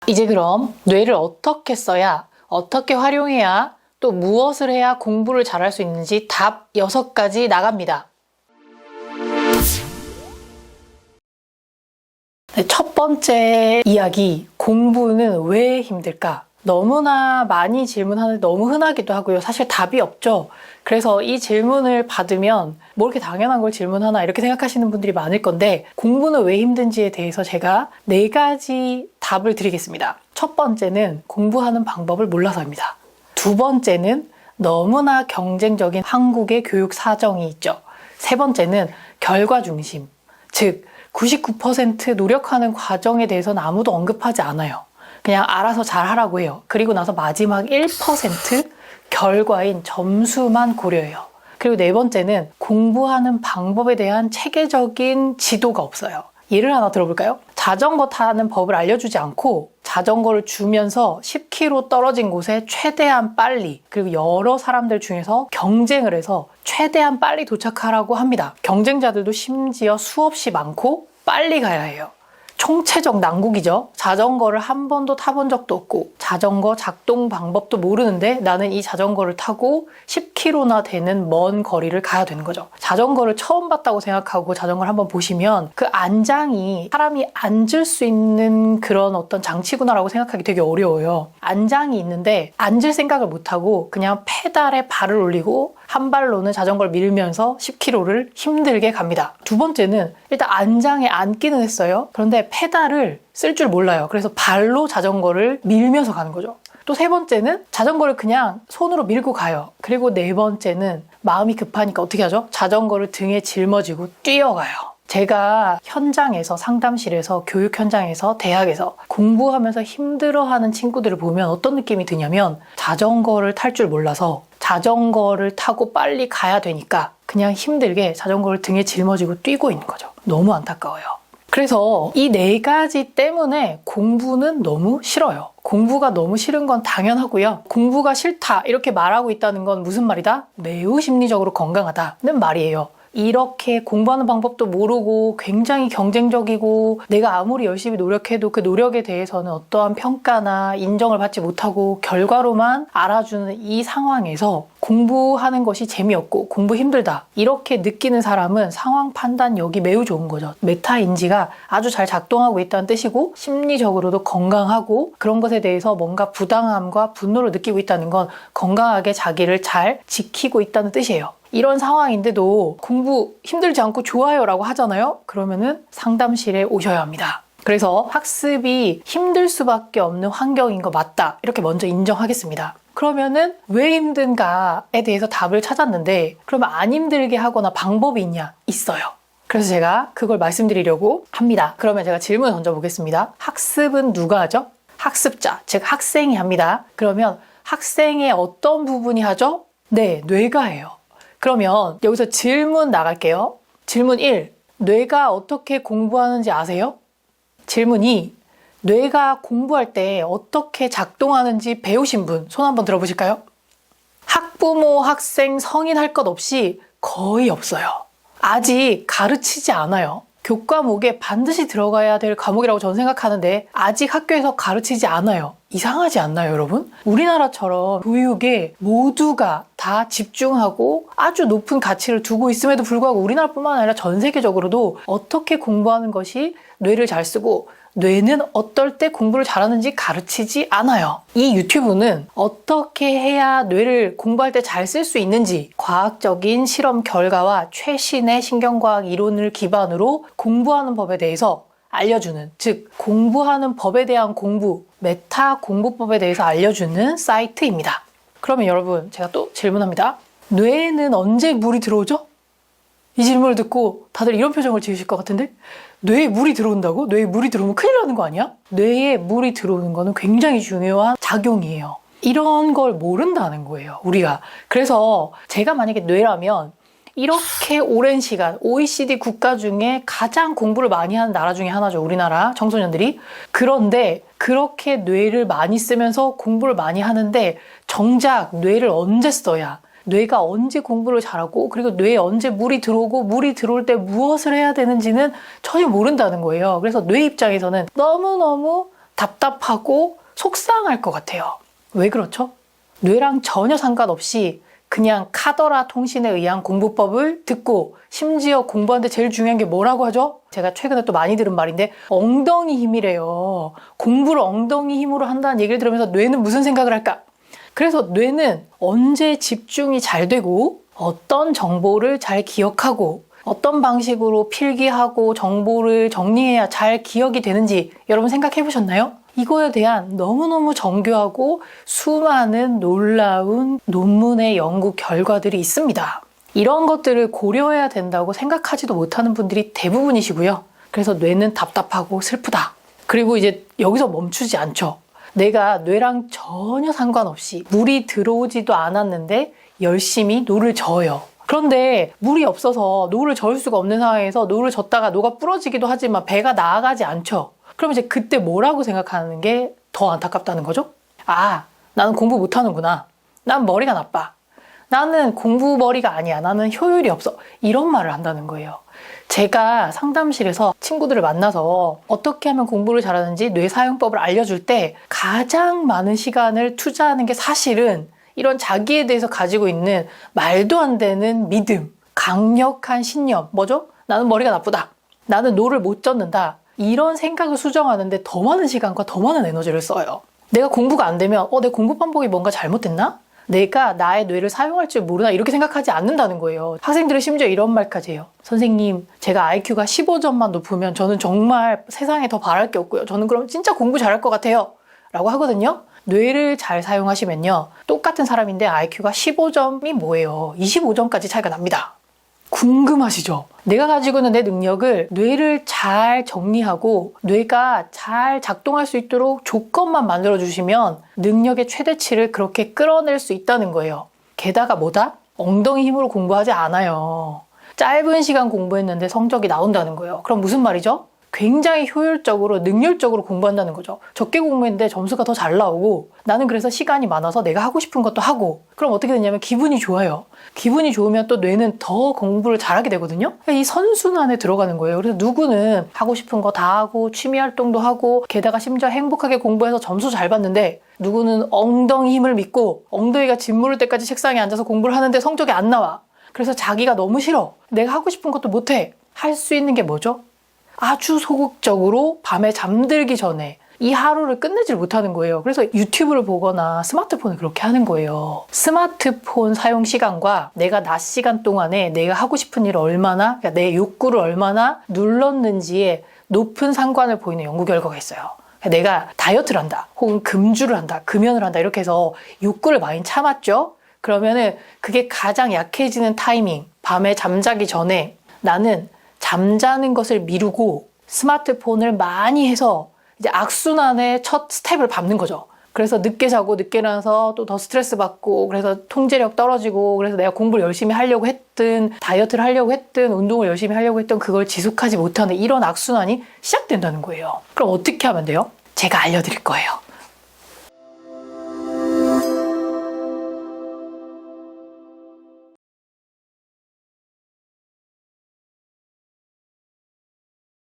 이제 그럼 뇌를 어떻게 써야, 어떻게 활용해야, 또 무엇을 해야 공부를 잘할 수 있는지 답 6가지 나갑니다. 네, 첫 번째 이야기, 공부는 왜 힘들까? 너무나 많이 질문하는데 너무 흔하기도 하고요. 사실 답이 없죠. 그래서 이 질문을 받으면 뭐 이렇게 당연한 걸 질문하나 이렇게 생각하시는 분들이 많을 건데, 공부는 왜 힘든지에 대해서 제가 4가지 답을 드리겠습니다. 첫 번째는 공부하는 방법을 몰라서입니다. 두 번째는 너무나 경쟁적인 한국의 교육 사정이 있죠. 세 번째는 결과 중심, 즉 99% 노력하는 과정에 대해서는 아무도 언급하지 않아요. 그냥 알아서 잘하라고 해요. 그리고 나서 마지막 1% 결과인 점수만 고려해요. 그리고 네 번째는 공부하는 방법에 대한 체계적인 지도가 없어요. 예를 하나 들어볼까요? 자전거 타는 법을 알려주지 않고 자전거를 주면서 10km 떨어진 곳에 최대한 빨리, 그리고 여러 사람들 중에서 경쟁을 해서 최대한 빨리 도착하라고 합니다. 경쟁자들도 심지어 수없이 많고 빨리 가야 해요. 총체적 난국이죠. 자전거를 한 번도 타본 적도 없고 자전거 작동 방법도 모르는데 나는 이 자전거를 타고 10km나 되는 먼 거리를 가야 되는 거죠. 자전거를 처음 봤다고 생각하고 자전거를 한번 보시면 그 안장이 사람이 앉을 수 있는 그런 어떤 장치구나라고 생각하기 되게 어려워요. 안장이 있는데 앉을 생각을 못하고 그냥 페달에 발을 올리고 한 발로는 자전거를 밀면서 10km를 힘들게 갑니다. 두 번째는 일단 안장에 앉기는 했어요. 그런데 페달을 쓸 줄 몰라요. 그래서 발로 자전거를 밀면서 가는 거죠. 또 세 번째는 자전거를 그냥 손으로 밀고 가요. 그리고 네 번째는 마음이 급하니까 어떻게 하죠? 자전거를 등에 짊어지고 뛰어가요. 제가 현장에서, 상담실에서, 교육 현장에서, 대학에서 공부하면서 힘들어하는 친구들을 보면 어떤 느낌이 드냐면, 자전거를 탈 줄 몰라서 자전거를 타고 빨리 가야 되니까 그냥 힘들게 자전거를 등에 짊어지고 뛰고 있는 거죠. 너무 안타까워요. 그래서 이 4가지 때문에 공부는 너무 싫어요. 공부가 너무 싫은 건 당연하고요. 공부가 싫다 이렇게 말하고 있다는 건 무슨 말이다? 매우 심리적으로 건강하다는 말이에요. 이렇게 공부하는 방법도 모르고 굉장히 경쟁적이고 내가 아무리 열심히 노력해도 그 노력에 대해서는 어떠한 평가나 인정을 받지 못하고 결과로만 알아주는 이 상황에서 공부하는 것이 재미없고 공부 힘들다 이렇게 느끼는 사람은 상황 판단력이 매우 좋은 거죠. 메타인지가 아주 잘 작동하고 있다는 뜻이고, 심리적으로도 건강하고 그런 것에 대해서 뭔가 부당함과 분노를 느끼고 있다는 건 건강하게 자기를 잘 지키고 있다는 뜻이에요. 이런 상황인데도 공부 힘들지 않고 좋아요 라고 하잖아요. 그러면은 상담실에 오셔야 합니다. 그래서 학습이 힘들 수밖에 없는 환경인 거 맞다 이렇게 먼저 인정하겠습니다. 그러면은 왜 힘든가에 대해서 답을 찾았는데, 그러면 안 힘들게 하거나 방법이 있냐? 있어요. 그래서 제가 그걸 말씀드리려고 합니다. 그러면 제가 질문 던져보겠습니다. 학습은 누가 하죠? 학습자, 즉 학생이 합니다. 그러면 학생의 어떤 부분이 하죠? 네, 뇌가 해요. 그러면 여기서 질문 나갈게요. 질문 1. 뇌가 어떻게 공부하는지 아세요? 질문 2. 뇌가 공부할 때 어떻게 작동하는지 배우신 분 손 한번 들어보실까요? 학부모, 학생, 성인 할 것 없이 거의 없어요. 아직 가르치지 않아요. 교과목에 반드시 들어가야 될 과목이라고 저는 생각하는데 아직 학교에서 가르치지 않아요. 이상하지 않나요, 여러분? 우리나라처럼 교육에 모두가 다 집중하고 아주 높은 가치를 두고 있음에도 불구하고 우리나라뿐만 아니라 전 세계적으로도 어떻게 공부하는 것이 뇌를 잘 쓰고 뇌는 어떨 때 공부를 잘하는지 가르치지 않아요. 이 유튜브는 어떻게 해야 뇌를 공부할 때 잘 쓸 수 있는지 과학적인 실험 결과와 최신의 신경과학 이론을 기반으로 공부하는 법에 대해서 알려주는, 즉 공부하는 법에 대한 공부, 메타 공부법에 대해서 알려주는 사이트입니다. 그러면 여러분, 제가 또 질문합니다. 뇌에는 언제 물이 들어오죠? 이 질문을 듣고 다들 이런 표정을 지으실 것 같은데, 뇌에 물이 들어온다고? 뇌에 물이 들어오면 큰일 나는 거 아니야? 뇌에 물이 들어오는 거는 굉장히 중요한 작용이에요. 이런 걸 모른다는 거예요, 우리가. 그래서 제가 만약에 뇌라면 이렇게 오랜 시간 OECD 국가 중에 가장 공부를 많이 하는 나라 중에 하나죠, 우리나라 청소년들이. 그런데 그렇게 뇌를 많이 쓰면서 공부를 많이 하는데 정작 뇌를 언제 써야, 뇌가 언제 공부를 잘하고, 그리고 뇌에 언제 물이 들어오고 물이 들어올 때 무엇을 해야 되는지는 전혀 모른다는 거예요. 그래서 뇌 입장에서는 너무너무 답답하고 속상할 것 같아요. 왜 그렇죠? 뇌랑 전혀 상관없이 그냥 카더라 통신에 의한 공부법을 듣고 심지어 공부하는데 제일 중요한 게 뭐라고 하죠? 제가 최근에 또 많이 들은 말인데 엉덩이 힘이래요. 공부를 엉덩이 힘으로 한다는 얘기를 들으면서 뇌는 무슨 생각을 할까? 그래서 뇌는 언제 집중이 잘 되고 어떤 정보를 잘 기억하고 어떤 방식으로 필기하고 정보를 정리해야 잘 기억이 되는지 여러분 생각해 보셨나요? 이거에 대한 너무너무 정교하고 수많은 놀라운 논문의 연구 결과들이 있습니다. 이런 것들을 고려해야 된다고 생각하지도 못하는 분들이 대부분이시고요. 그래서 뇌는 답답하고 슬프다. 그리고 이제 여기서 멈추지 않죠. 내가 뇌랑 전혀 상관없이 물이 들어오지도 않았는데 열심히 노를 저어요. 그런데 물이 없어서 노를 저을 수가 없는 상황에서 노를 젓다가 노가 부러지기도 하지만 배가 나아가지 않죠. 그럼 이제 그때 뭐라고 생각하는 게 더 안타깝다는 거죠? 아, 나는 공부 못하는구나. 난 머리가 나빠. 나는 공부 머리가 아니야. 나는 효율이 없어. 이런 말을 한다는 거예요. 제가 상담실에서 친구들을 만나서 어떻게 하면 공부를 잘하는지 뇌 사용법을 알려줄 때 가장 많은 시간을 투자하는 게 사실은 이런 자기에 대해서 가지고 있는 말도 안 되는 믿음, 강력한 신념, 뭐죠? 나는 머리가 나쁘다. 나는 노를 못 젓는다. 이런 생각을 수정하는데 더 많은 시간과 더 많은 에너지를 써요. 내가 공부가 안 되면 내 공부 방법이 뭔가 잘못됐나? 내가 나의 뇌를 사용할 줄 모르나? 이렇게 생각하지 않는다는 거예요. 학생들은 심지어 이런 말까지 해요. 선생님, 제가 IQ가 15점만 높으면 저는 정말 세상에 더 바랄 게 없고요. 저는 그럼 진짜 공부 잘할 것 같아요. 라고 하거든요. 뇌를 잘 사용하시면요. 똑같은 사람인데 IQ가 15점이 뭐예요? 25점까지 차이가 납니다. 궁금하시죠? 내가 가지고 있는 내 능력을 뇌를 잘 정리하고 뇌가 잘 작동할 수 있도록 조건만 만들어주시면 능력의 최대치를 그렇게 끌어낼 수 있다는 거예요. 게다가 뭐다? 엉덩이 힘으로 공부하지 않아요. 짧은 시간 공부했는데 성적이 나온다는 거예요. 그럼 무슨 말이죠? 굉장히 효율적으로 능률적으로 공부한다는 거죠. 적게 공부했는데 점수가 더 잘 나오고 나는 그래서 시간이 많아서 내가 하고 싶은 것도 하고 그럼 어떻게 되냐면 기분이 좋아요. 기분이 좋으면 또 뇌는 더 공부를 잘하게 되거든요. 이 선순환에 들어가는 거예요. 그래서 누구는 하고 싶은 거 다 하고 취미 활동도 하고 게다가 심지어 행복하게 공부해서 점수 잘 받는데 누구는 엉덩이 힘을 믿고 엉덩이가 짓무를 때까지 책상에 앉아서 공부를 하는데 성적이 안 나와. 그래서 자기가 너무 싫어. 내가 하고 싶은 것도 못해. 할 수 있는 게 뭐죠? 아주 소극적으로 밤에 잠들기 전에 이 하루를 끝내질 못하는 거예요. 그래서 유튜브를 보거나 스마트폰을 그렇게 하는 거예요. 스마트폰 사용 시간과 내가 낮 시간 동안에 내가 하고 싶은 일을 얼마나, 그러니까 내 욕구를 얼마나 눌렀는지에 높은 상관을 보이는 연구 결과가 있어요. 내가 다이어트를 한다, 혹은 금주를 한다, 금연을 한다 이렇게 해서 욕구를 많이 참았죠? 그러면은 그게 가장 약해지는 타이밍, 밤에 잠자기 전에 나는 잠자는 것을 미루고 스마트폰을 많이 해서 이제 악순환의 첫 스텝을 밟는 거죠. 그래서 늦게 자고 늦게 일어나서 또 더 스트레스 받고 그래서 통제력 떨어지고 그래서 내가 공부를 열심히 하려고 했든 다이어트를 하려고 했든 운동을 열심히 하려고 했든 그걸 지속하지 못하는 이런 악순환이 시작된다는 거예요. 그럼 어떻게 하면 돼요? 제가 알려드릴 거예요.